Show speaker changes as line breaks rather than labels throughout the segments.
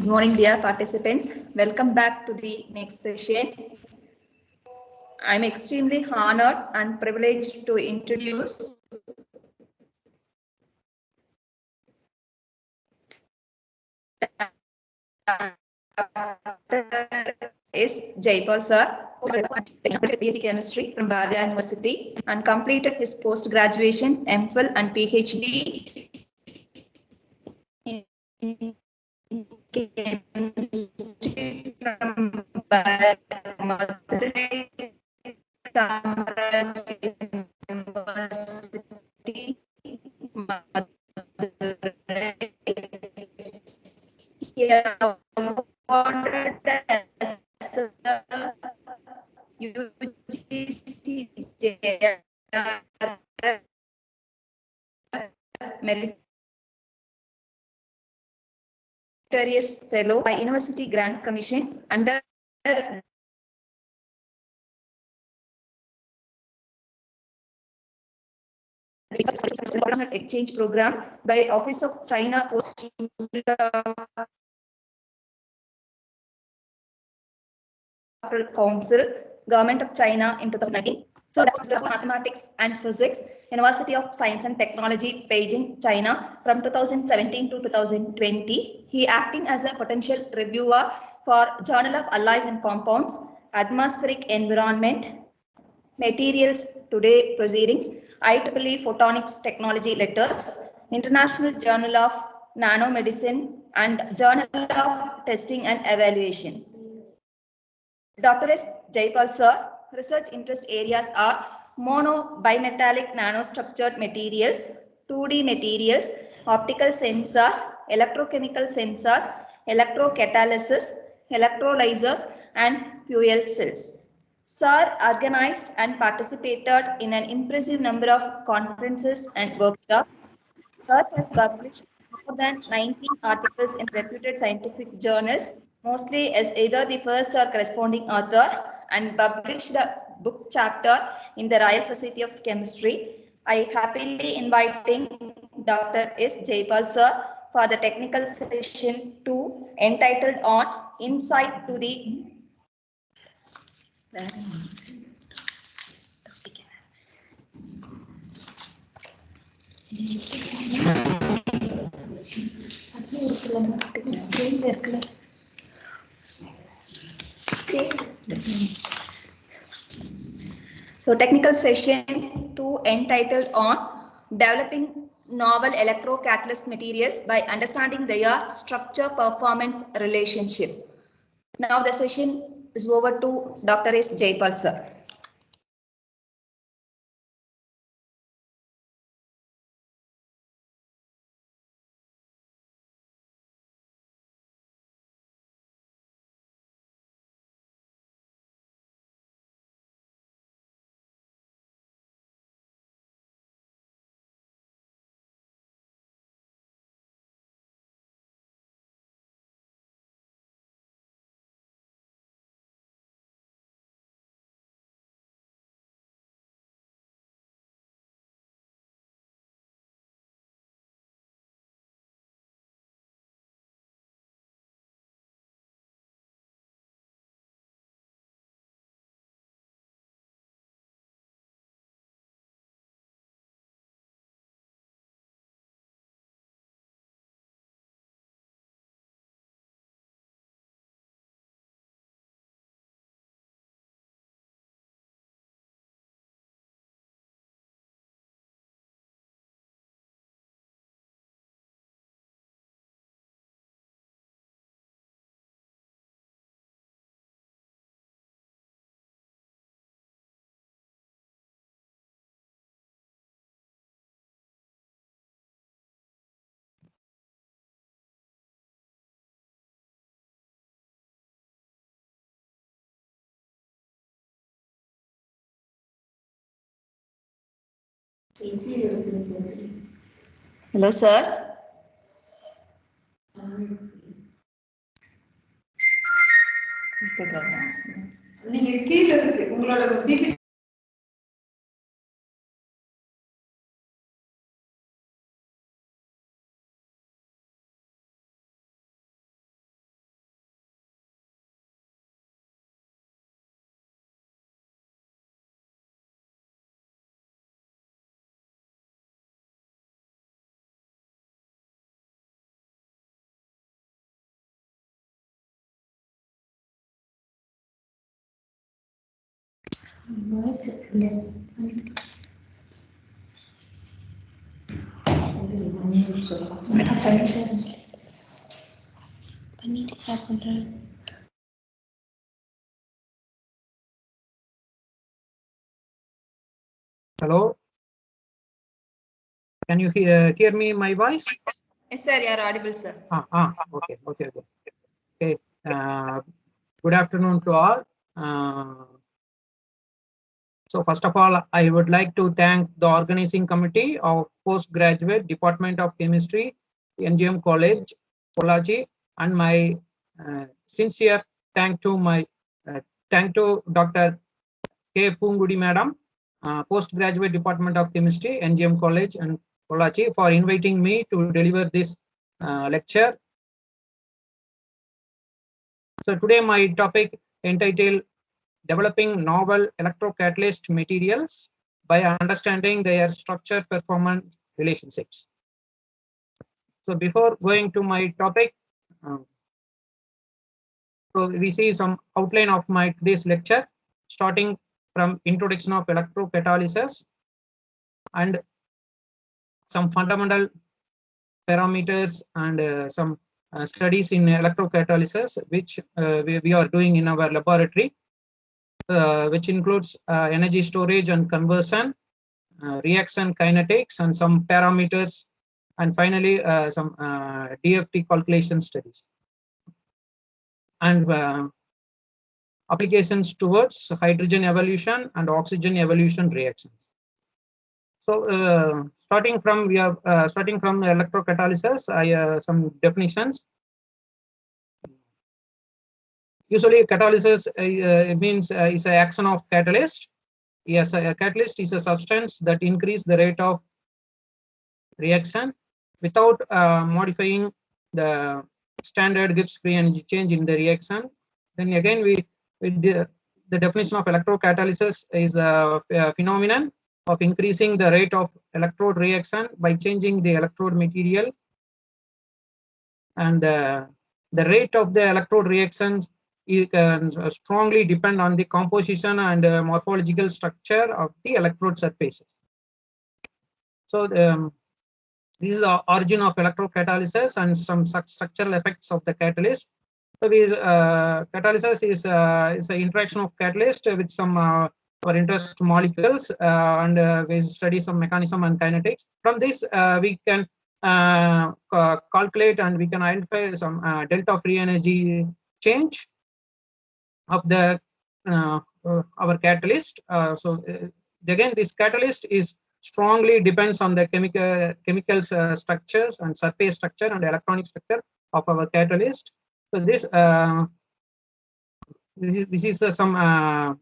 Good morning, dear participants. Welcome back to the next session. I'm extremely honored and privileged to introduce S. Jaipal sir, BSc Chemistry from Bhadia University, and completed his post-graduation, MPhil and PhD in chemistry from Madurai University, Madurai. He awarded as the UGC Meritorious Fellow by University Grant Commission under exchange program by Office of China Post Council, Government of China in 2019. So that's Mathematics and Physics, University of Science and Technology, Beijing, China, from 2017 to 2020. He acting as a potential reviewer for Journal of Alloys and Compounds, Atmospheric Environment, Materials Today Proceedings, IEEE Photonics Technology Letters, International Journal of Nanomedicine, and Journal of Testing and Evaluation. Dr. S. Jaipal sir, research interest areas are mono-bimetallic nanostructured materials, 2D materials, optical sensors, electrochemical sensors, electrocatalysis, electrolyzers, and fuel cells. Sir organized and participated in an impressive number of conferences and workshops. Sir has published more than 19 articles in reputed scientific journals, mostly as either the first or corresponding author, and published a book chapter in the Royal Society of Chemistry. I happily inviting Dr. S. Jaipal sir for the technical session 2 entitled on Insight to the So technical session 2 entitled on developing novel electrocatalyst materials by understanding their structure performance relationship. Now the session is over to Dr. S. Jaipal sir. Hello, sir.
Hello. Can you hear me, my voice?
Yes, sir. You are audible, sir.
Okay. Good afternoon to all. So first of all, I would like to thank the organizing committee of Postgraduate Department of Chemistry, NGM College, Pollachi, and my sincere thank to Dr. K. Pungudi Madam, Postgraduate Department of Chemistry, NGM College and Pollachi, for inviting me to deliver this lecture. So today my topic entitled Developing Novel Electrocatalyst Materials by Understanding Their Structure Performance Relationships. So before going to my topic, so we see some outline of this lecture, starting from introduction of electrocatalysis and some fundamental parameters and some studies in electrocatalysis, which we are doing in our laboratory, which includes energy storage and conversion, reaction kinetics, and some parameters, and finally some DFT calculation studies and applications towards hydrogen evolution and oxygen evolution reactions. So starting from electrocatalysis, some definitions. Usually, catalysis means is an action of catalyst. Yes, a catalyst is a substance that increases the rate of reaction without modifying the standard Gibbs free energy change in the reaction. Then again, the definition of electrocatalysis is a phenomenon of increasing the rate of electrode reaction by changing the electrode material, and the rate of the electrode reactions can strongly depend on the composition and morphological structure of the electrode surfaces. So this is the origin of electrocatalysis and some structural effects of the catalyst. So catalysis is an interaction of catalyst with some our interest molecules, and we study some mechanism and kinetics. From this, we can calculate and we can identify some delta free energy change of the our catalyst. Again, this catalyst is strongly depends on the chemical structures and surface structure and electronic structure of our catalyst. So this is some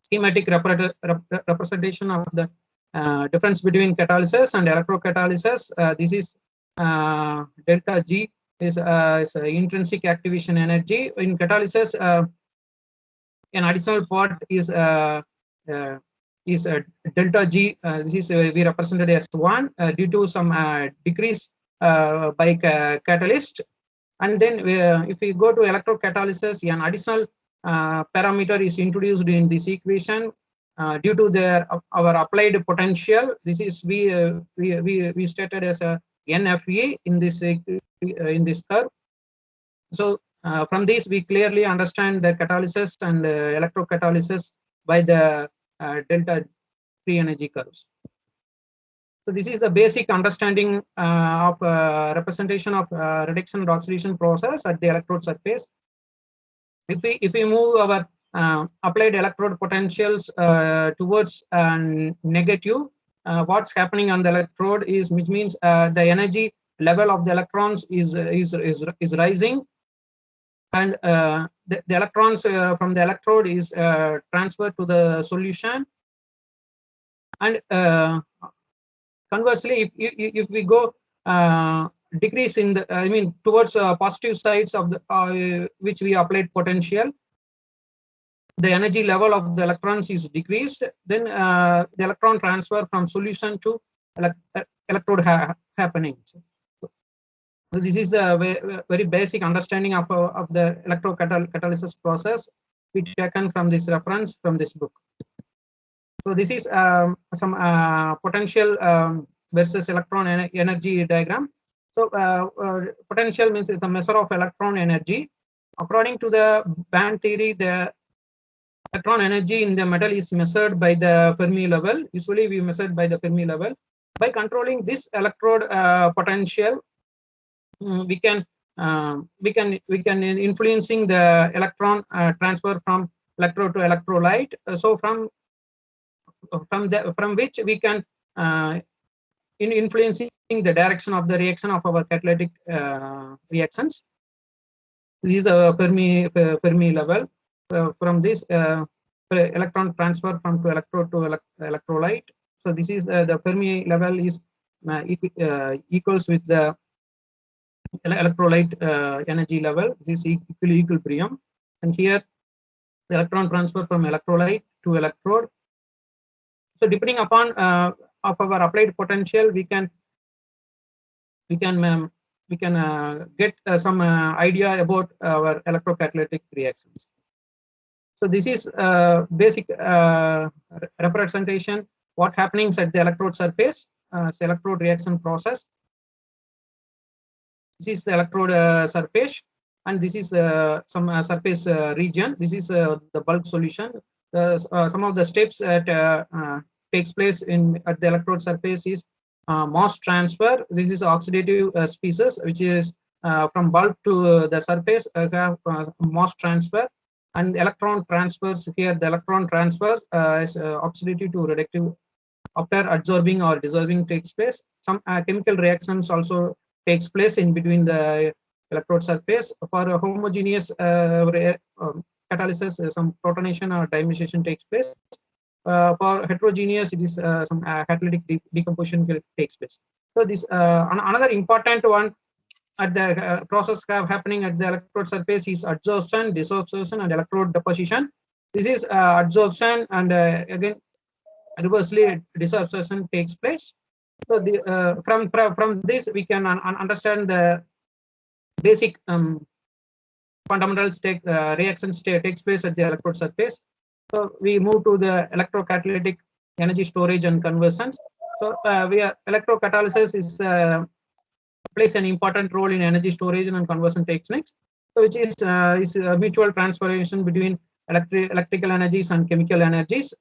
schematic representation of the difference between catalysis and electrocatalysis. This is delta G is intrinsic activation energy. In catalysis, an additional part is delta G. This is we represented as 1 due to some decrease by catalyst. And then if we go to electrocatalysis, an additional parameter is introduced in this equation due to our applied potential. This is we stated as a NFE in this curve. So from this, we clearly understand the catalysis and electrocatalysis by the delta free energy curves. So this is the basic understanding of representation of reduction and oxidation process at the electrode surface. If we move our applied electrode potentials towards negative, what's happening on the electrode is, which means the energy level of the electrons is rising, and the electrons from the electrode is transferred to the solution. And conversely, if we go decrease in the, I mean, towards positive sides of the which we applied potential, the energy level of the electrons is decreased, then the electron transfer from solution to electrode happening. So this is the very basic understanding of the electrocatalysis process, which taken from this reference from this book. So this is some potential versus electron energy diagram. So potential means it's a measure of electron energy. According to the band theory, the electron energy in the metal is measured by the Fermi level. Usually we measured by the Fermi level. By controlling this electrode potential, we can influencing the electron transfer from electrode to electrolyte. So from which we can in influencing the direction of the reaction of our catalytic reactions. This is a Fermi level. From this electron transfer from electrode to electrolyte. So this is the Fermi level is equals with the electrolyte energy level. This is equilibrium, and here the electron transfer from electrolyte to electrode. So depending upon of our applied potential, we can get some idea about our electrocatalytic reactions. So this is basic representation what happenings at the electrode surface, electrode reaction process. This is the electrode surface, and this is some surface region. This is the bulk solution. Some of the steps that takes place at the electrode surface is mass transfer. This is oxidative species, which is from bulk to the surface, have mass transfer. And electron transfers here, the electron transfer is oxidative to reductive after adsorbing or dissolving takes place. Some chemical reactions also takes place in between the electrode surface. For a homogeneous catalysis, some protonation or dimerization takes place. For heterogeneous, it is some catalytic decomposition takes place. So this another important one at the process happening at the electrode surface is adsorption, desorption, and electrode deposition. This is adsorption, and again reversely desorption takes place. So the from this we can understand the basic fundamentals reactions takes place at the electrode surface. So we move to the electrocatalytic energy storage and conversions. So electrocatalysis is plays an important role in energy storage and conversion techniques, so which is mutual transformation between electrical energies and chemical energies.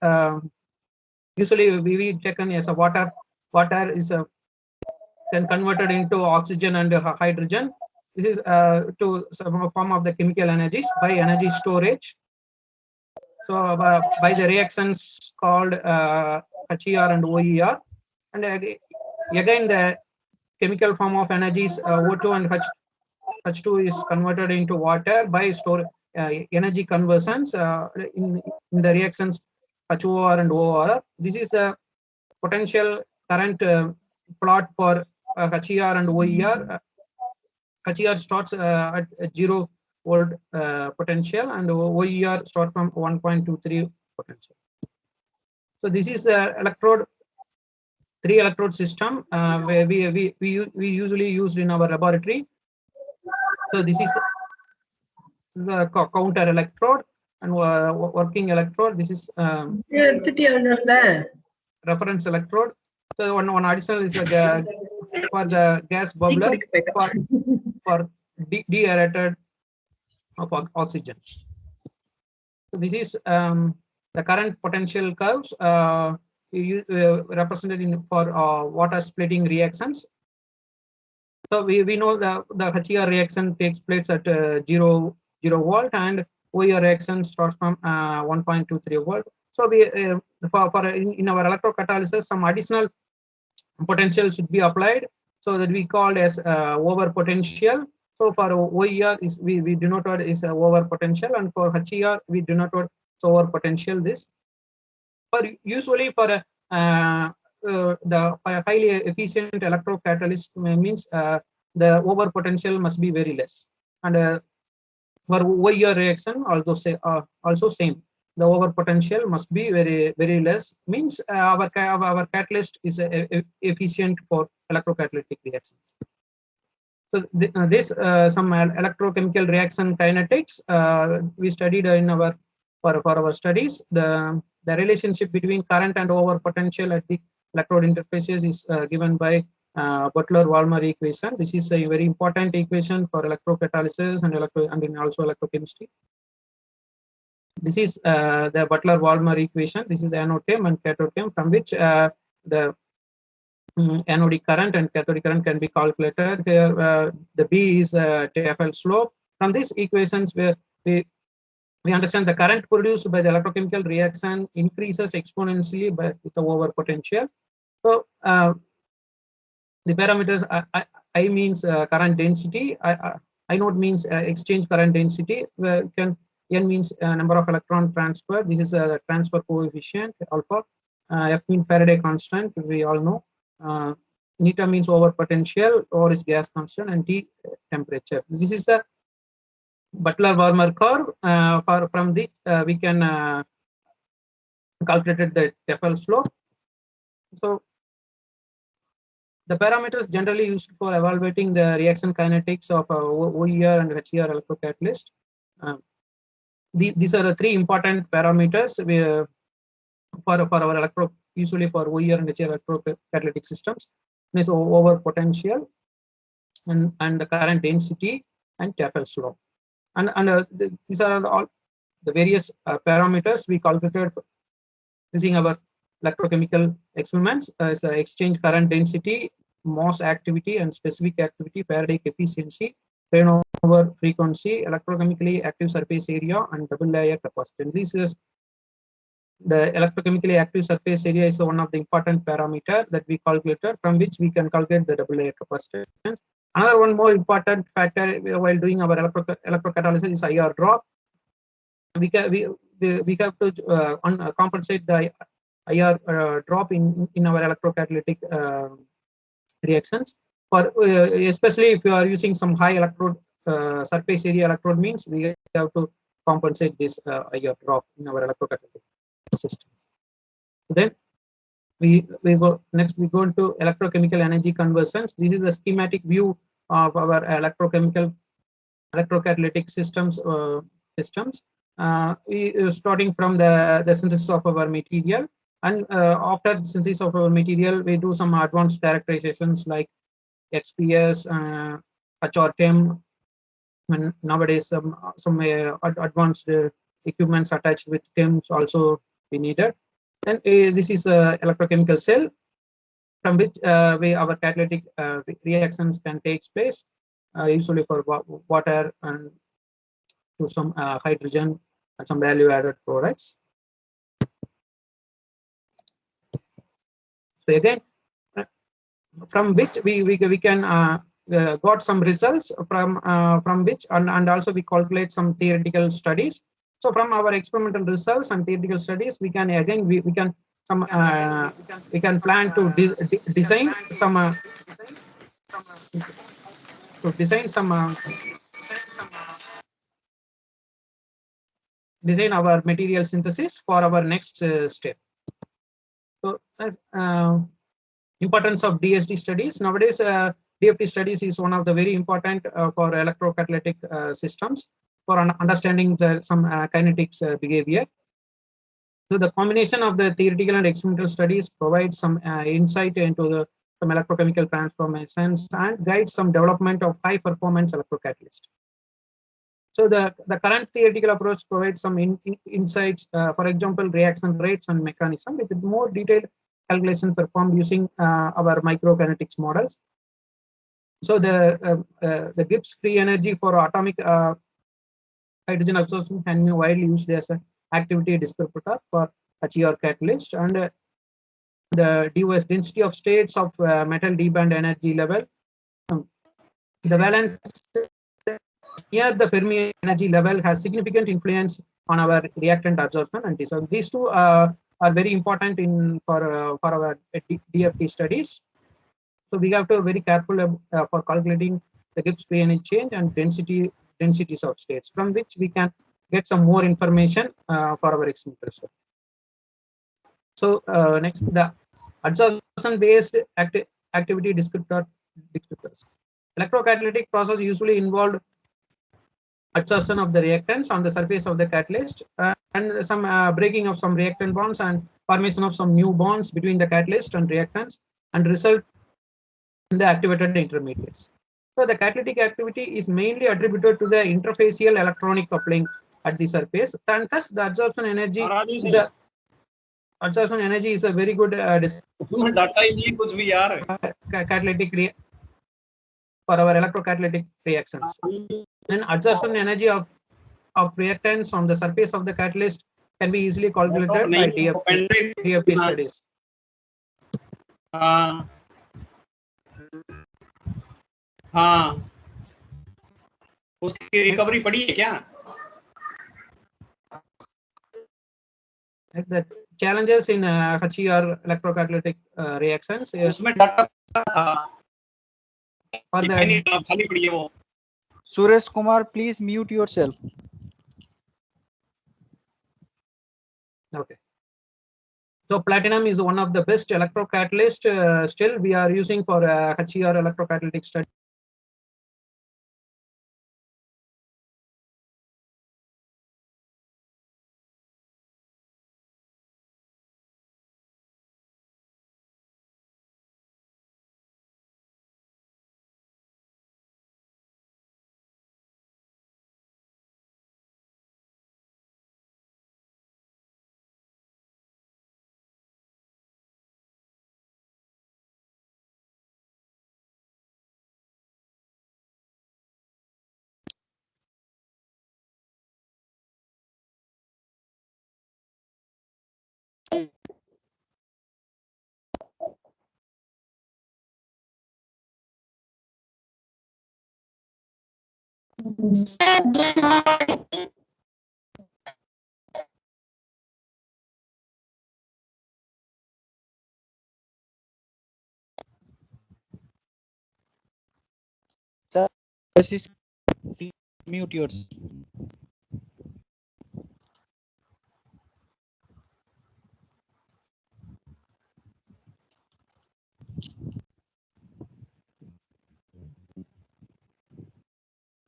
Usually we taken as a water is then converted into oxygen and hydrogen. This is to some form of the chemical energies by energy storage. So by the reactions called HER and OER, and again the chemical form of energies O2 and H2 is converted into water by energy conversions in the reactions HOR and OR. This is the potential current plot for HER and OER. HER starts at 0 volt potential, and OER start from 1.23 potential. So this is the electrode 3 electrode system where we usually used in our laboratory. So this is the counter electrode and working electrode. This is reference electrode. So one additional is for the gas bubbler for deaerated of oxygen. So this is the current potential curves represented in for water splitting reactions. So we know the HER reaction takes place at 0 volt, and OER reaction starts from 1.23 volt. So we in our electrocatalysis, some additional potential should be applied, so that we called as over potential. So for OER is we denoted is over potential, and for HER we denoted over potential. This for usually for the highly efficient electrocatalyst means the over potential must be very less, and for OER reaction also same. The over potential must be very less, means our catalyst is efficient for electrocatalytic reactions. So this some electrochemical reaction kinetics we studied in our for our studies. The relationship between current and over potential at the electrode interfaces is given by Butler-Volmer equation. This is a very important equation for electrocatalysis and also electrochemistry. This is the Butler-Volmer equation. This is the anode term and cathode term, from which the anodic current and cathodic current can be calculated. Here the B is TFL slope. From these equations, where we understand the current produced by the electrochemical reaction increases exponentially with the over potential. So the parameters I means current density, I node means exchange current density, where N means number of electron transfer. This is a transfer coefficient alpha. F means Faraday constant, we all know. Neta means over potential, or is gas constant, and T temperature. This is the Butler-Volmer curve. From this we can calculate the TFL slope. So the parameters generally used for evaluating the reaction kinetics of OER and HER electrocatalyst. These are the three important parameters for our usually for OER and HER electrocatalytic systems. This is over potential and the current density and TFL slope. And these are all the various parameters we calculated using our electrochemical experiments as exchange current density, Moss activity and specific activity, Faraday efficiency, turnover frequency, electrochemically active surface area, and double layer capacitance. This is the electrochemically active surface area is one of the important parameter that we calculated, from which we can calculate the double layer capacitance. Another one more important factor while doing our electrocatalysis is IR drop. We have to compensate the IR drop in our electrocatalytic reactions. For especially if you are using some high electrode surface area electrode, means we have to compensate this IR drop in our electrocatalytic systems. Then we go next. We go into electrochemical energy conversions. This is the schematic view of our electrocatalytic systems. Starting from the synthesis of our material, and after the synthesis of our material, we do some advanced characterizations like XPS, HRTM, and nowadays some advanced equipments attached with TEMs also we needed. Then this is a electrochemical cell, from which our catalytic reactions can take place, usually for water and to some hydrogen and some value-added products. So again, from which we can got some results from which, and also we calculate some theoretical studies. So from our experimental results and theoretical studies, we can again we can plan to design some design our material synthesis for our next step. So importance of DSD studies. Nowadays, DFT studies is one of the very important for electrocatalytic systems for understanding some kinetics behavior. So the combination of the theoretical and experimental studies provides some insight into some electrochemical transformations and guides some development of high performance electrocatalyst. So the current theoretical approach provides some insights, for example, reaction rates and mechanism, with more detailed calculation performed using our microkinetics models. So the Gibbs free energy for atomic hydrogen absorption can be widely used as an activity descriptor for HER catalyst, and the DOS density of states of metal d band energy level, the valence near the Fermi energy level has significant influence on our reactant absorption, and so these two are very important for our DFT studies. So we have to be very careful for calculating the Gibbs PNE change and densities of states, from which we can get some more information for our experimental studies. So next, the absorption-based activity descriptors. Electrocatalytic process usually involved absorption of the reactants on the surface of the catalyst and some breaking of some reactant bonds and formation of some new bonds between the catalyst and reactants, and result in the activated intermediates. So the catalytic activity is mainly attributed to the interfacial electronic coupling at the surface, and thus the absorption energy is a very good catalytic for our electrocatalytic reactions. Then absorption energy of reactants on the surface of the catalyst can be easily calculated by DFT studies.
हाँ, उसकी recovery पड़ी है क्या?
The challenges in HER electrocatalytic reactions.
उसमें data था. खाली पड़ी है वो.
Suresh Kumar, please mute yourself.
Okay. So platinum is one of the best electrocatalyst still we are using for HER electrocatalytic study.
Sir, please mute yourself.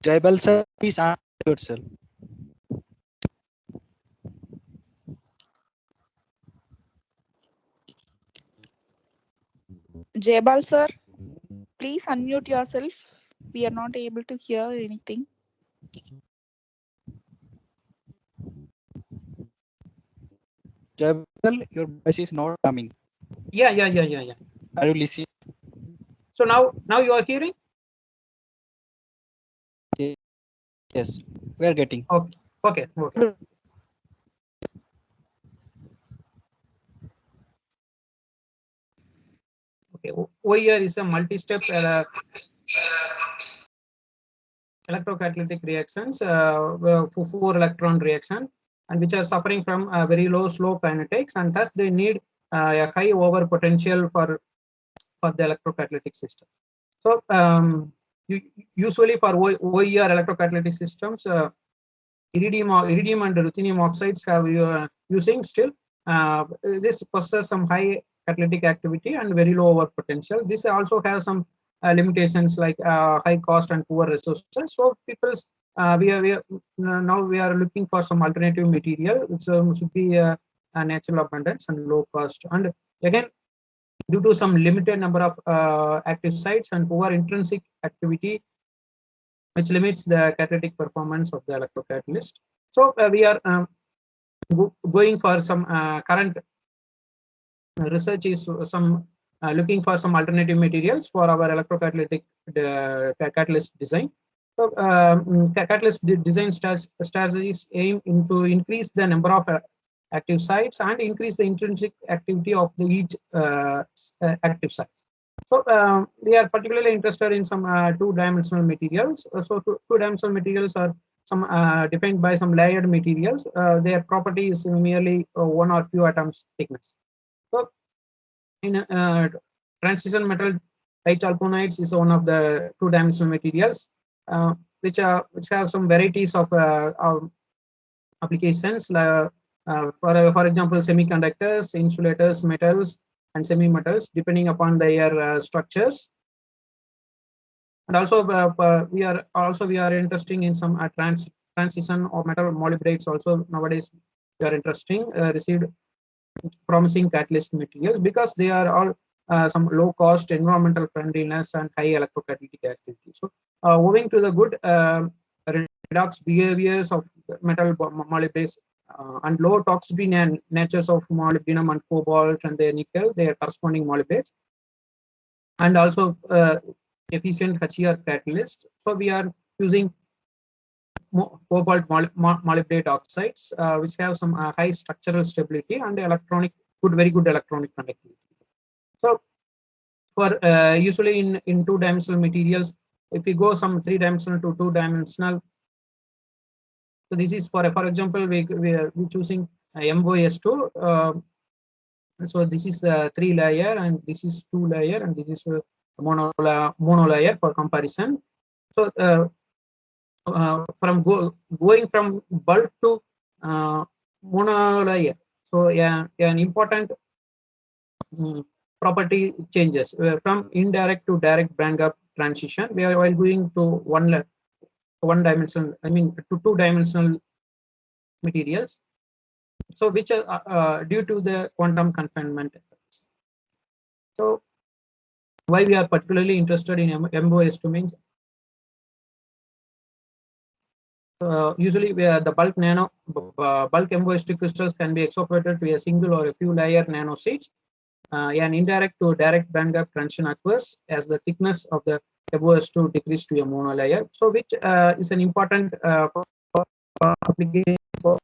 Jaibal sir, please unmute yourself.
Jaibal sir, please unmute yourself. We are not able to hear anything.
Jaibal, your voice is not coming.
Yeah.
Are you listening?
So now you are hearing?
Yes, we are getting.
Okay. OER is a multi-step electrocatalytic reactions, 4-electron reaction, and which are suffering from very low slope kinetics, and thus they need a high over potential for the electrocatalytic system. So usually for OER electrocatalytic systems, iridium and ruthenium oxides have using still. This possesses some high catalytic activity and very low over potential. This also has some limitations like high cost and poor resources. So we are looking for some alternative material which should be a natural abundance and low cost. And again, due to some limited number of active sites and poor intrinsic activity, which limits the catalytic performance of the electrocatalyst. So we are going for some current research is some looking for some alternative materials for our electrocatalytic catalyst design. So catalyst design strategies aim to increase the number of active sites and increase the intrinsic activity of the each active site. So we are particularly interested in some two-dimensional materials. So two-dimensional materials are some defined by some layered materials. Their property is merely one or few atoms thickness. So in transition metal, dichalconides is one of the two-dimensional materials, which have some varieties of applications. For example, semiconductors, insulators, metals, and semi-metals, depending upon their structures. And also, we are interested in some transition of metal molybdates. Also nowadays, we are received promising catalyst materials because they are all some low cost, environmental friendliness, and high electrocatalytic activity. So, owing to the good redox behaviors of metal molybdates and low toxicity natures of molybdenum and cobalt and their nickel, their corresponding molybdates, and also efficient HER catalyst. So we are using cobalt molybdate oxides, which have some high structural stability and very good electronic conductivity. So for usually in two-dimensional materials, if we go some three-dimensional to two-dimensional, so this is for example, we're choosing MOS2. So this is 3-layer, and this is 2-layer, and this is mono layer for comparison. So from going from bulk to mono layer, so yeah, an important property changes from indirect to direct band gap transition. We are while going to one dimensional, I mean to two-dimensional materials. So which are due to the quantum confinement effects. So why we are particularly interested in MOS2 means usually the bulk MOS2 crystals can be extrapolated to a single or a few layer nanoseeds. An indirect to direct band gap transition occurs as the thickness of the MOS2 decreases to a monolayer. So which is an important application for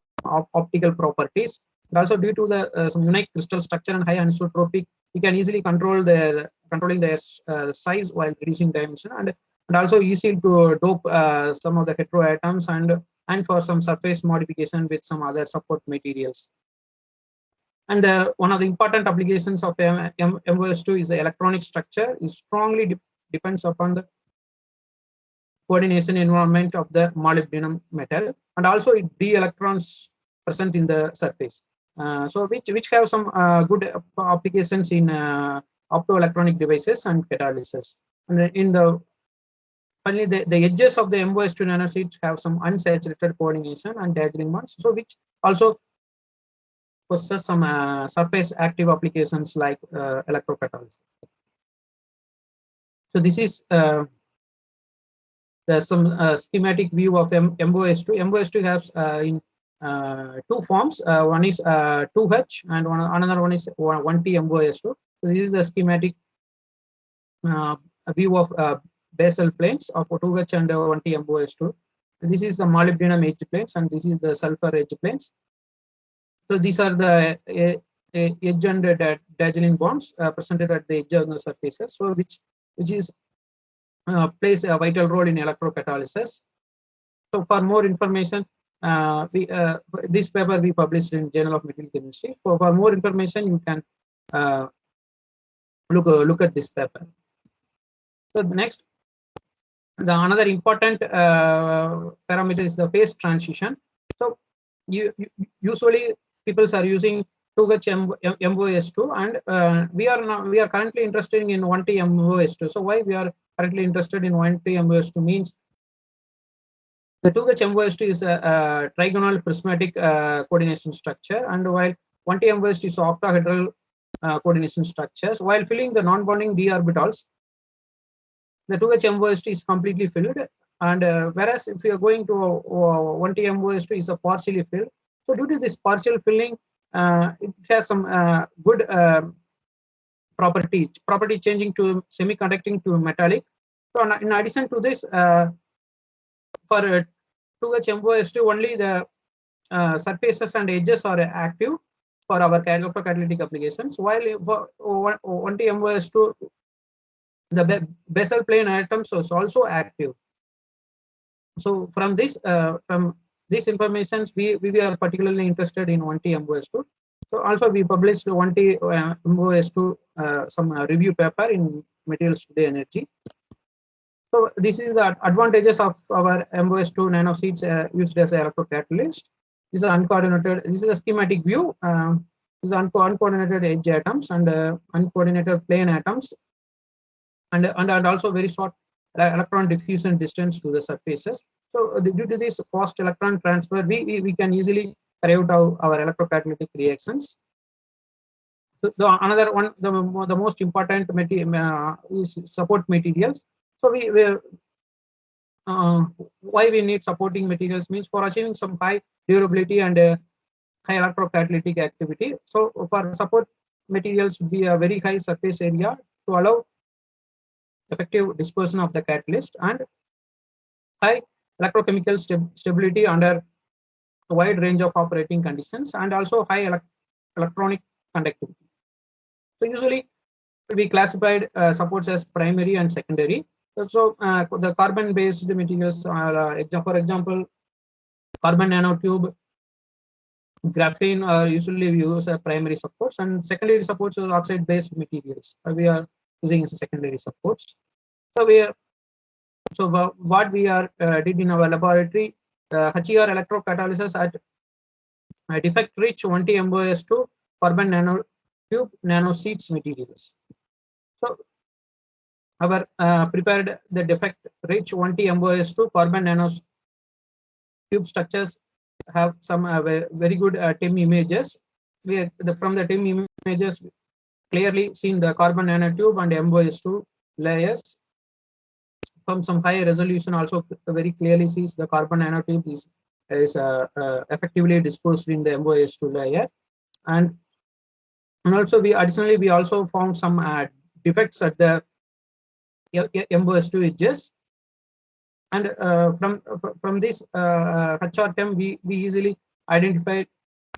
optical properties. And also due to the some unique crystal structure and high anisotropic, we can easily controlling their size while reducing dimension, and also easy to dope some of the heteroatoms and for some surface modification with some other support materials. And one of the important applications of MOS2 is the electronic structure. It strongly depends upon the coordination environment of the molybdenum metal, and also d electrons present in the surface. So which have some good applications in optoelectronic devices and catalysis. And in finally, the edges of the MOS2 nanoseeds have some unsaturated coordination and dazzling bonds, so which also possess some surface active applications like electrocatalysis. So this is some schematic view of MOS2. MOS2 has in two forms. One is 2H and another one is 1T MOS2. So this is the schematic view of basal planes of 2H and 1T MOS2. This is the molybdenum edge planes, and this is the sulfur edge planes. So these are the edge and dazzling bonds presented at the edge of the surfaces. So which is plays a vital role in electrocatalysis. So for more information, this paper we published in Journal of Material Chemistry. So for more information, you can look at this paper. So next, another important parameter is the phase transition. So usually people are using 2H MOS2, and we are currently interested in 1T MOS2. So why we are currently interested in 1T MOS2 means the 2H MOS2 is a trigonal prismatic coordination structure, and while 1T MOS2 is octahedral coordination structures. While filling the non-bonding d orbitals, the 2H MOS2 is completely filled, and whereas if you are going to 1T MOS2 is a partially filled. So due to this partial filling, it has some good property changing to semiconducting to metallic. So in addition to this, for 2H MOS2 only the surfaces and edges are active for our electrocatalytic applications, while for 1T MOS2, the basal plane atoms is also active. So from these informations, we are particularly interested in 1T MOS2. So also we published 1T MOS2 some review paper in Materials Today Energy. So this is the advantages of our MOS2 nanoseeds used as an electrocatalyst. This is uncoordinated. This is a schematic view. This is uncoordinated edge atoms and uncoordinated plane atoms, and also very short electron diffusion distance to the surfaces. So due to this fast electron transfer, we can easily carry out our electrocatalytic reactions. So another one, the most important is support materials. So why we need supporting materials means for achieving some high durability and high electrocatalytic activity. So for support materials would be a very high surface area to allow effective dispersion of the catalyst and high electrochemical stability under a wide range of operating conditions, and also high electronic conductivity. So usually we classified supports as primary and secondary. So the carbon-based materials, for example, carbon nanotube, graphene, usually we use primary supports, and secondary supports are oxide-based materials. We are using as secondary supports. So what we did in our laboratory, HER electrocatalysis at defect-rich 1T MOS2 carbon nanotube nanoseeds materials. So our prepared the defect-rich 1T MOS2 carbon nanotube structures have some very good TEM images. From the TEM images, clearly seen the carbon nanotube and MOS2 layers. From some high resolution, also very clearly sees the carbon nanotube is effectively disposed in the MOS2 layer, and also we also found some defects at the MOS2 edges, and from this HRTEM we easily identify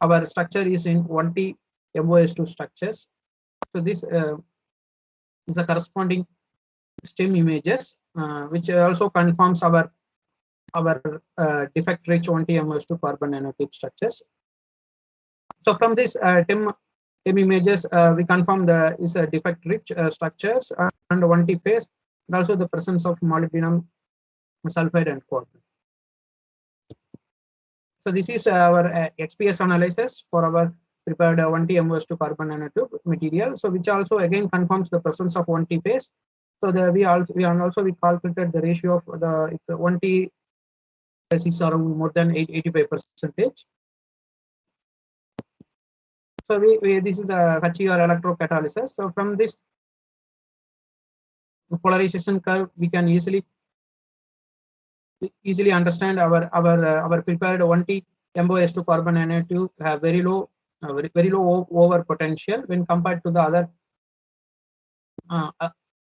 our structure is in 1T MOS2 structures. So this is the corresponding STEM images, which also confirms our defect-rich 1T MOS2 carbon nanotube structures. So from this TEM images, we confirm is a defect-rich structures and 1T phase, and also the presence of molybdenum sulfide and carbon. So this is our XPS analysis for our prepared 1T MOS2 carbon nanotube material. So which also again confirms the presence of 1T phase. So we calculated the ratio of the 1T is around more than 85%. So this is the HER electrocatalysis. So from this polarization curve, we can easily understand our prepared 1T MOS2 carbon nanotube have very low over potential when compared to the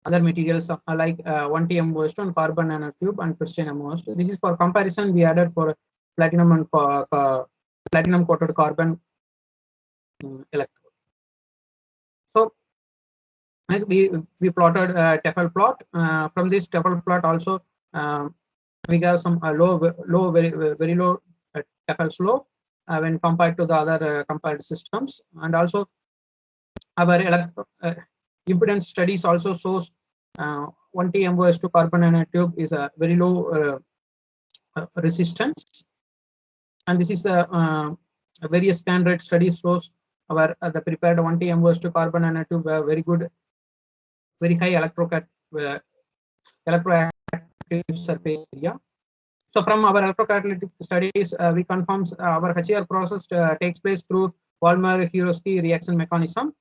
other materials like 1T MOS2 and carbon nanotube and pristine MOS2. This is for comparison. We added for platinum and platinum coated carbon electrode. So we plotted a TEFL plot. From this TEFL plot also we got some very low TEFL slope when compared to the other compared systems, and also our impedance studies also shows 1T MOS2 carbon nanotube is a very low resistance, and this is the various standard studies shows our the prepared 1T MOS2 carbon nanotube very high electroactive surface area. So from our electrocatalytic studies, we confirm our HER process takes place through Volmer-Hiroshiki reaction mechanism,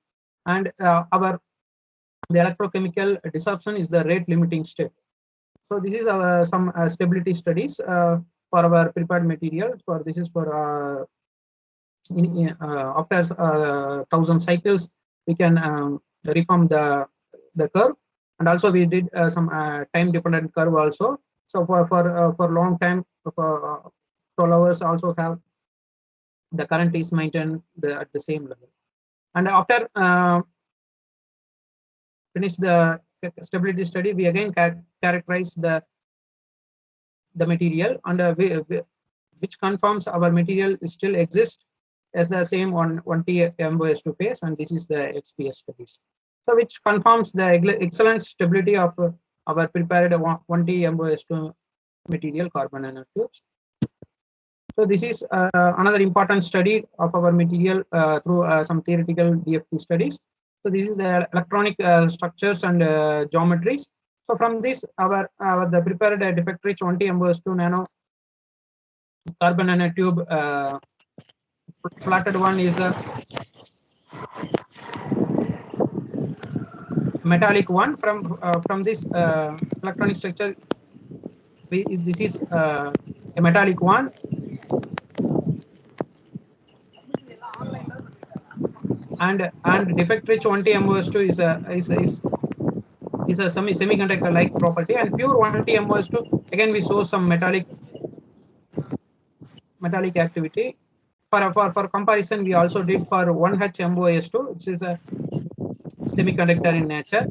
and the electrochemical disruption is the rate limiting step. So this is our some stability studies for our prepared material. For this is for after 1,000 cycles we can reform the curve, and also we did some time dependent curve also. So for long time, for 12 hours also have the current is maintained at the same level. And after finish the stability study, we again characterize the material, and which confirms our material still exists as the same on 1T MOS2 phase, and this is the XPS studies. So which confirms the excellent stability of our prepared 1T MOS2 material carbon nanotubes. So this is another important study of our material through some theoretical DFT studies. So this is the electronic structures and geometries. So from this, the prepared defect-rich 1T MOS2 nano carbon nanotube plotted one is a metallic one. From this electronic structure, this is a metallic one. And defect-rich 1T MOS2 is a semiconductor-like property, and pure 1T MOS2 again we show some metallic activity. For comparison, we also did for 1H MOS2, which is a semiconductor in nature.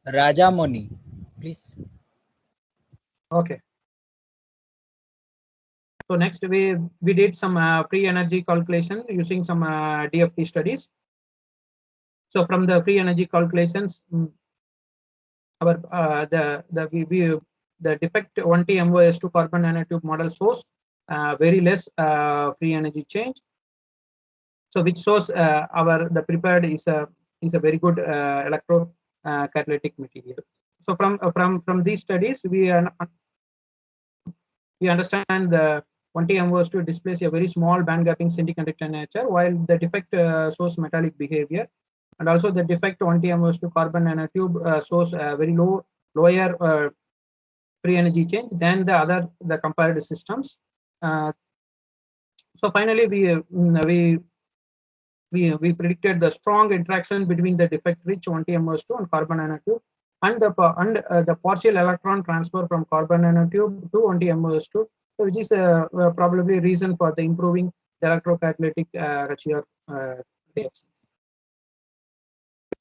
Rajamoni, please.
Okay. So next we did some free energy calculation using some DFT studies. So from the free energy calculations, our the defect 1T MOS2 carbon nanotube model shows very less free energy change. So which shows the prepared is a very good electro catalytic material. So from these studies, we understand the 1T MOS2 displays a very small band gapping semiconductor nature, while the defect shows metallic behavior, and also the defect 1T MOS2 carbon nanotube shows very lower free energy change than the compared systems. So finally, we predicted the strong interaction between the defect-rich 1T MOS2 and carbon nanotube, and the partial electron transfer from carbon nanotube to 1T MOS2, which is probably reason for the improving the electrocatalytic ratio reactions.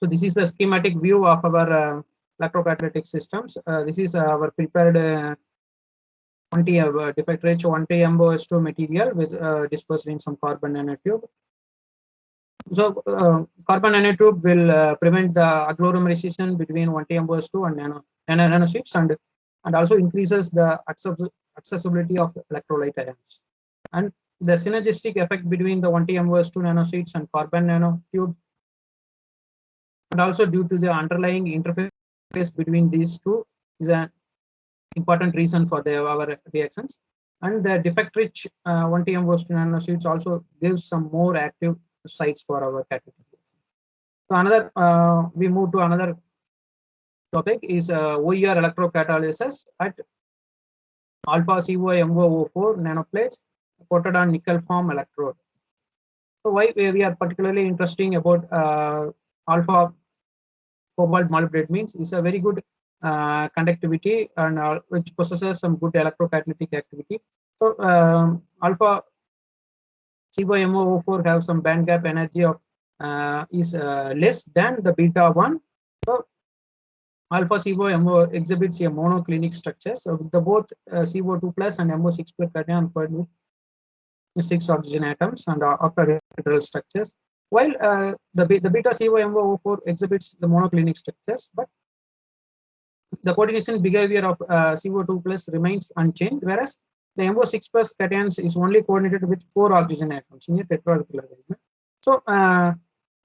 So this is the schematic view of our electrocatalytic systems. This is our prepared 1T defect-rich 1T MOS2 material with dispersed in some carbon nanotube. So carbon nanotube will prevent the agglomeration between 1T MOS2 and nanosheets, and also increases the accessibility of electrolyte ions. And the synergistic effect between the 1T MOS2 nanosheets and carbon nanotube, and also due to the underlying interface between these two, is an important reason for our reactions. And the defect-rich 1T MOS2 nanosheets also gives some more active sites for our catalytic reactions. So we move to another topic is OER electrocatalysis at alpha COMO04 nanoplates coated on nickel form electrode. So why we are particularly interesting about alpha cobalt molybdenate means is a very good conductivity and which possesses some good electrocatalytic activity. So alpha COMO04 have some band gap energy of is less than the beta 1. So alpha COMO exhibits a monoclinic structure. So the both CO2 plus and MO6 plus cation paired with 6 oxygen atoms and octahedral structures, while the beta COMO04 exhibits the monoclinic structures, but the coordination behavior of CO2 plus remains unchanged, whereas the MO6 plus cations is only coordinated with 4 oxygen atoms in a tetrahedral arrangement. So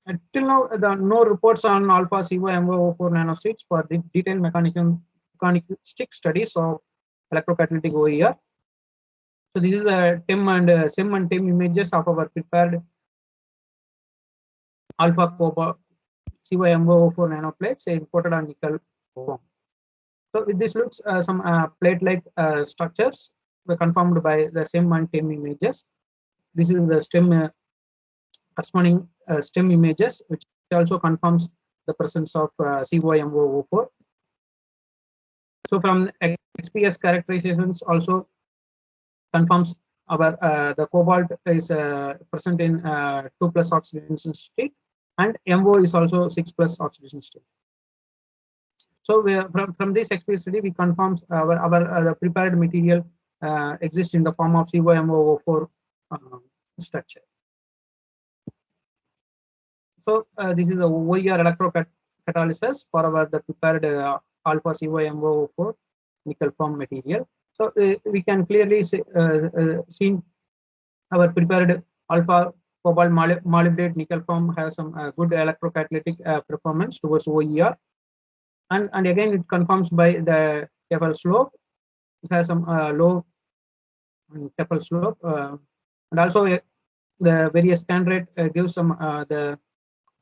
until now, no reports on alpha COMO04 nanosheets for the detailed mechanistic studies of electrocatalytic OER. So this is the TEM and SEM and TEM images of our prepared alpha COMO04 nanoplates coated on nickel form. So this looks some plate-like structures were confirmed by the STEM and TEM images. This is the STEM corresponding STEM images, which also confirms the presence of COMO04. So from XPS characterizations also confirms our the cobalt is present in 2+ oxidation state, and MO is also 6+ oxidation state. So from this XPS study, we confirms our the prepared material exists in the form of COMO04 structure. So this is the OER electrocatalysis for our the prepared alpha COMO04 nickel form material. So we can clearly see our prepared alpha cobalt molybdenate nickel form has some good electrocatalytic performance towards OER, and again it confirms by the Tefel slope. It has some low Tefel slope, and also the various scan rate gives some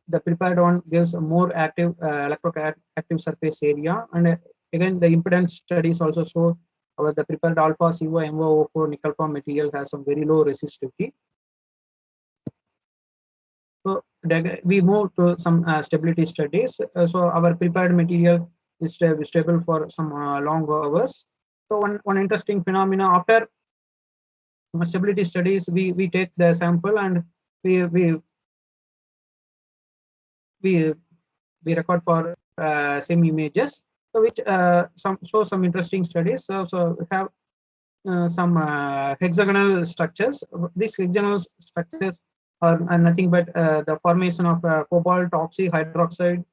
the prepared one gives a more active electroactive surface area, and again the impedance studies also show the prepared alpha COMO04 nickel form material has some very low resistivity. So we move to some stability studies. So our prepared material is stable for some long hours. So one interesting phenomena after stability studies, we take the sample and we record for same images, so which show some interesting studies. So we have some hexagonal structures. These hexagonal structures are nothing but the formation of cobalt oxyhydroxide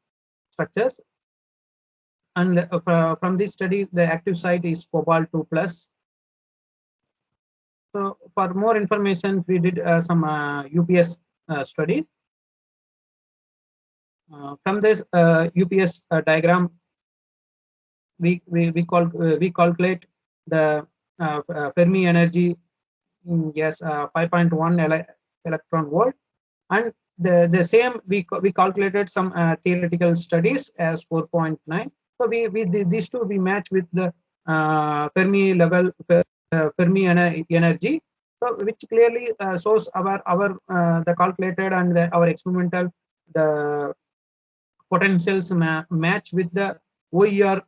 structures, and from this study the active site is cobalt 2+. So for more information, we did some UPS studies. From this UPS diagram, we calculate the Fermi energy. Yes, 5.1 electron volt, and the same we calculated some theoretical studies as 4.9. So we these two we match with the Fermi level Fermi energy, so which clearly shows our the calculated and our experimental the potentials match with the OER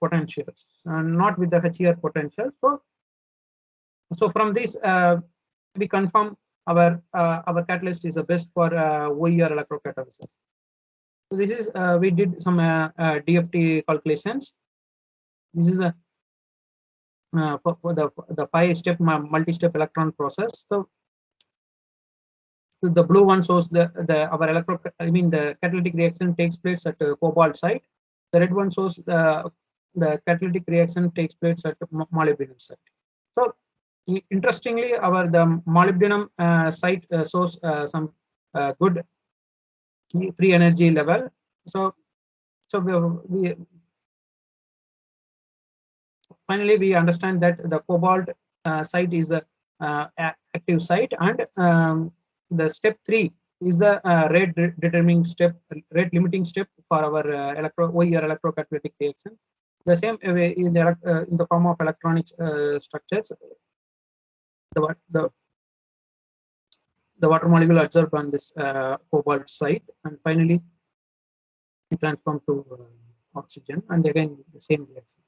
potentials, not with the HER potential. So from this we confirm our catalyst is the best for OER electrocatalysis. So this is we did some DFT calculations. This is a for the 5-step multi-step electron process. So the blue one shows the the catalytic reaction takes place at cobalt site. The red one shows the catalytic reaction takes place at molybdenum site. So interestingly, the molybdenum site shows some good free energy level. So we finally we understand that the cobalt site is the active site, and the step 3 is the rate determining step, rate limiting step for our OER electrocatalytic reaction. The same way in the form of electronic structures, the water molecule adsorbed on this cobalt site, and finally it transformed to oxygen, and again the same reaction.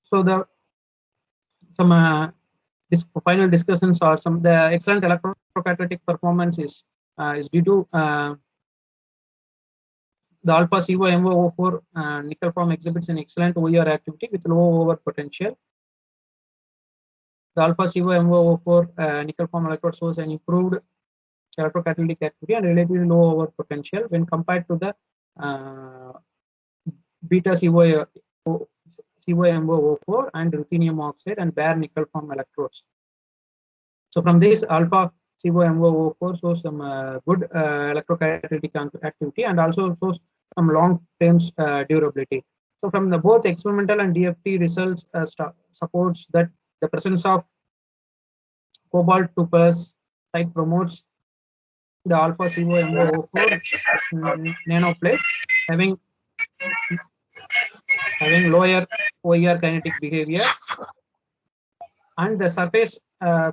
So some final discussions are some the excellent electrocatalytic performance is due to the alpha COMO04 nickel form exhibits an excellent OER activity with low over potential. The alpha COMO04 nickel form electrode shows an improved electrocatalytic activity and relatively low over potential when compared to the beta COMO04 and ruthenium oxide and bare nickel form electrodes. So from this, alpha COMO04 shows some good electrocatalytic activity and also shows some long-term durability. So from the both experimental and DFT results supports that the presence of cobalt 2+ site promotes the alpha COMO04 nanoplate having lower OER kinetic behavior, and the surface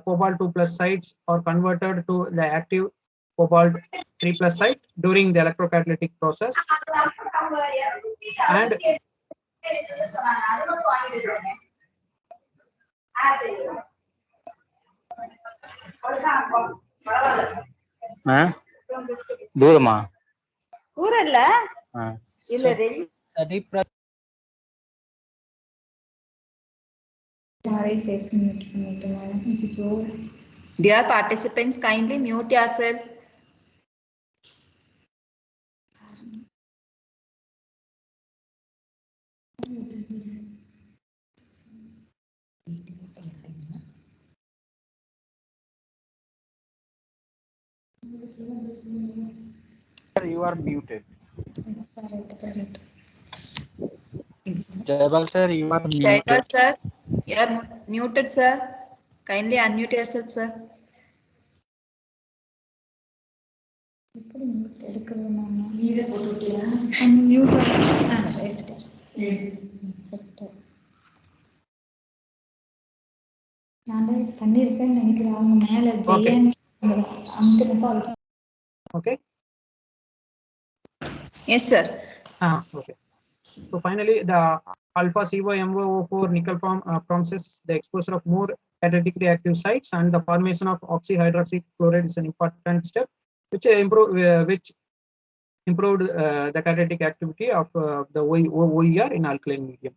cobalt 2 plus sites are converted to the active cobalt 3 plus site during the electrocatalytic process. And
దూరమా
ఊరల్ల Dear participants, kindly mute yourself.
You are muted. Jayabal sir, you are muted.
Shaikar sir, you are muted, sir. Kindly unmute yourself, sir.
okay.
Yes, sir.
Okay. So finally, the alpha COMO4 nickel promises the exposure of more catalytically active sites, and the formation of oxyhydroxy chloride is an important step, which improved the catalytic activity of the OER in alkaline medium.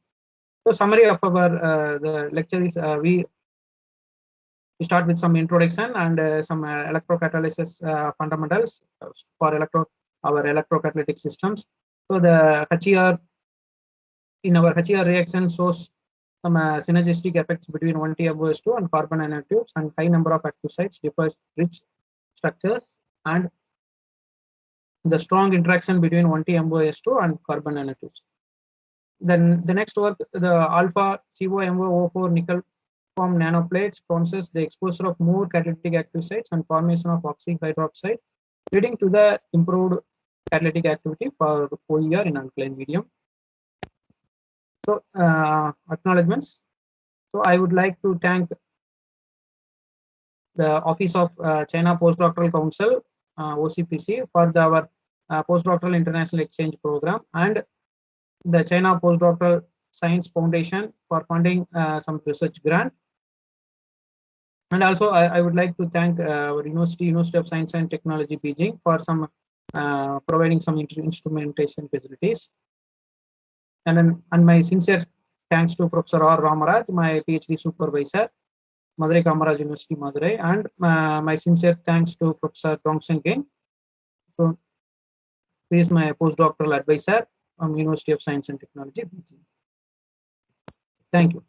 So summary of our the lecture is we start with some introduction and some electrocatalysis fundamentals for our electrocatalytic systems. So the HER in our HER reaction shows some synergistic effects between 1T-MOS2 and carbon nanotubes, and high number of active sites differs rich structures, and the strong interaction between 1T-MOS2 and carbon nanotubes. Then the next work, the alpha COMO4 nickel form nanoplates promises the exposure of more catalytic active sites and formation of oxyhydroxide, leading to the improved catalytic activity for OER in alkaline medium. So acknowledgements. So I would like to thank the Office of China Postdoctoral Council, OCPC, for our postdoctoral international exchange program, and the China Postdoctoral Science Foundation for funding some research grant. And also I would like to thank our University of Science and Technology Beijing for some providing some instrumentation facilities. And my sincere thanks to Professor R. Ramaraj, my PhD supervisor, Madurai Kamaraj University, Madurai, and my sincere thanks to Professor Dongsen Gen. So he is my postdoctoral advisor from University of Science and Technology, Beijing. Thank you.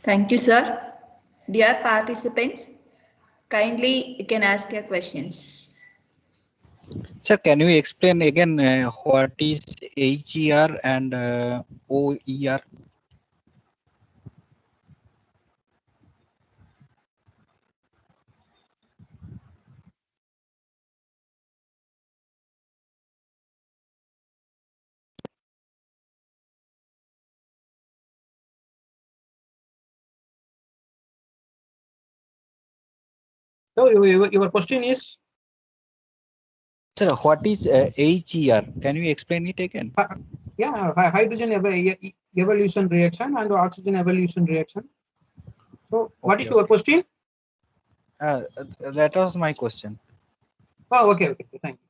Thank you, sir. Dear participants, kindly you can ask your questions.
Sir, can you explain again what is HER and OER?
So your question is?
Sir, what is HER? Can you explain it again?
Yeah, hydrogen evolution reaction and oxygen evolution reaction. So what is your question?
That was my question.
Oh, okay, thank you.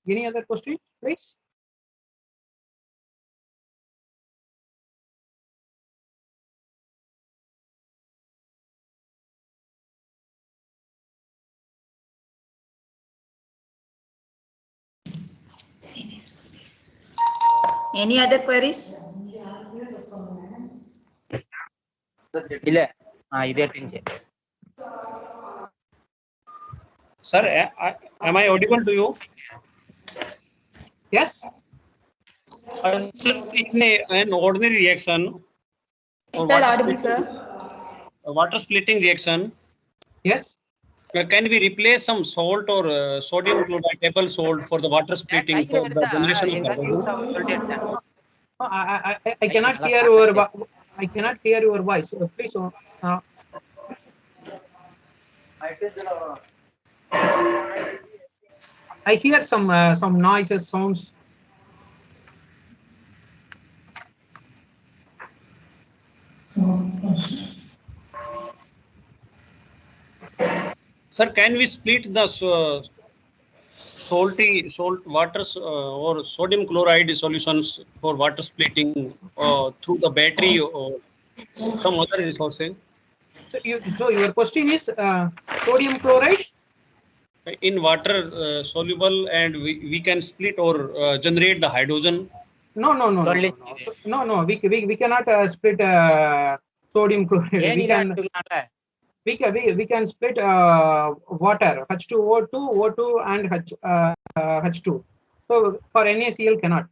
Any other question, please?
Any other queries?
Sir, am I audible to you?
Yes.
In an ordinary reaction,
Is that audible, sir?
water splitting reaction,
Yes.
can we replace some salt or sodium chloride table salt for the water splitting for the generation of hydrogen?
I cannot hear your I cannot hear your voice. Please. I hear some noises, sounds.
Sir, can we split the salt waters or sodium chloride solutions for water splitting through the battery or some other resources?
So your question is sodium chloride
In water soluble, and we can split or generate the hydrogen.
No. We cannot split sodium chloride. We can split water H2O2, O2, and H2. So for NaCl cannot.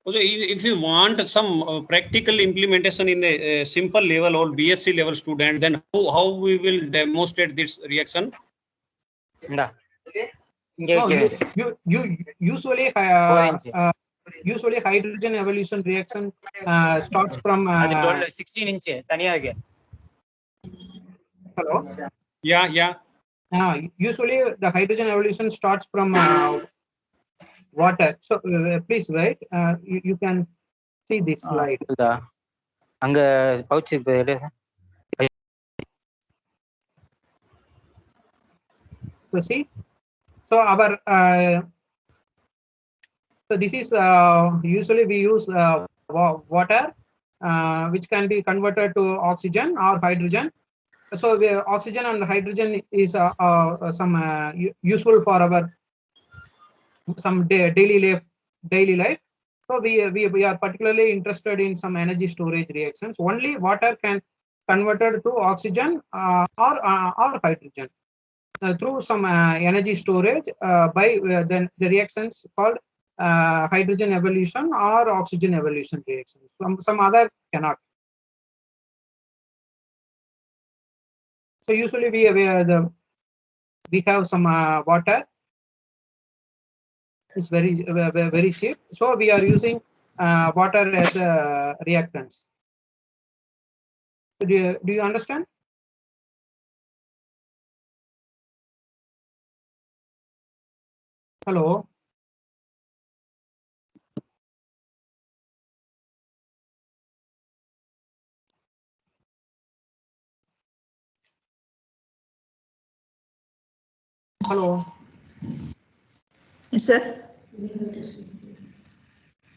So if you want some practical implementation in a simple level or BSc level student, then how we will demonstrate this reaction?
No, you usually usually hydrogen evolution reaction starts from
16 inch தனியாக.
Hello.
Yeah.
Usually the hydrogen evolution starts from water. So please wait. You can see this slide.
அங்க pouch
So see. So our so this is usually we use water which can be converted to oxygen or hydrogen. So oxygen and hydrogen is some useful for our some daily life. So we are particularly interested in some energy storage reactions. Only water can converted to oxygen or hydrogen through some energy storage by then the reactions called hydrogen evolution or oxygen evolution reactions. Some other cannot. So usually we have some water. It's very cheap. So we are using water as reactants. So do you understand? Hello. Hello.
Yes, sir.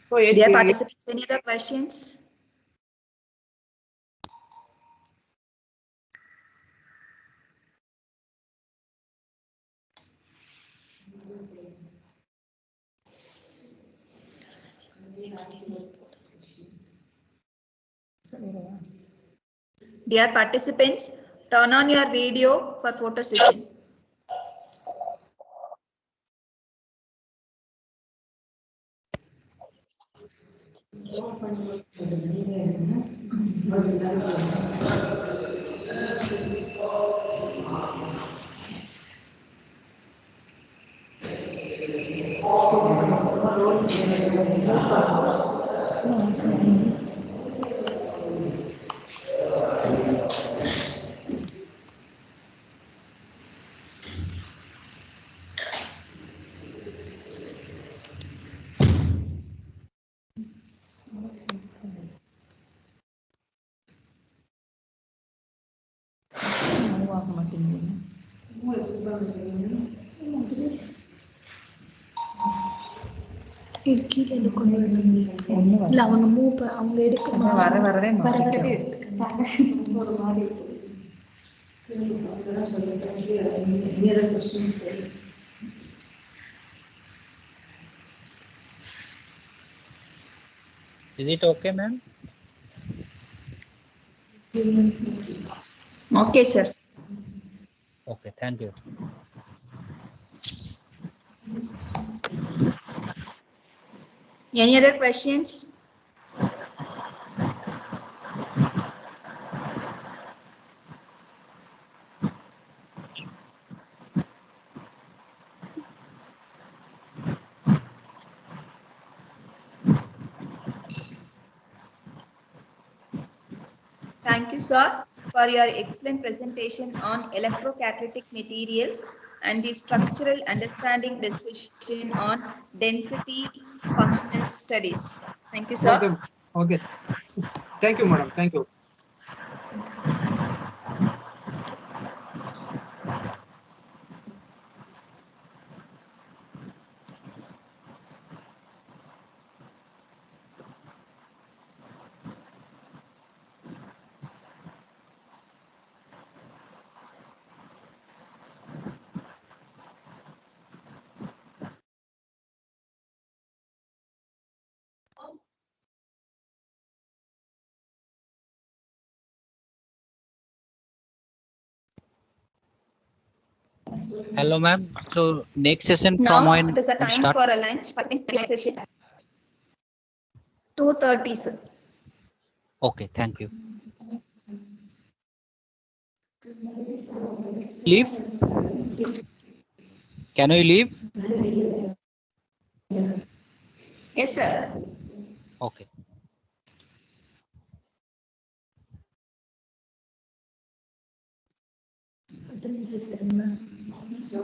So
Dear participants, any other questions? Dear participants, turn on your video for photo session.
கீழே இது கொண்டு வரணும் இல்ல அவங்க move அவங்க எடுக்க
வரவே
ஒரு மாதிரி
Is it okay, ma'am?
Okay, sir.
Okay, thank you.
Any other questions? Thank you, sir, for your excellent presentation on electrocatalytic materials and the structural understanding discussion on density functional studies. Thank you, sir.
Okay. Okay. Thank you, madam. Thank you.
Hello, ma'am. So next session from
Now
when
it is a
we'll
time
start?
for a lunch. Participants session. 2:30, sir.
Okay, thank you. Leave? Can we leave?
Yes, sir.
Okay.
Itu bisa terima. So,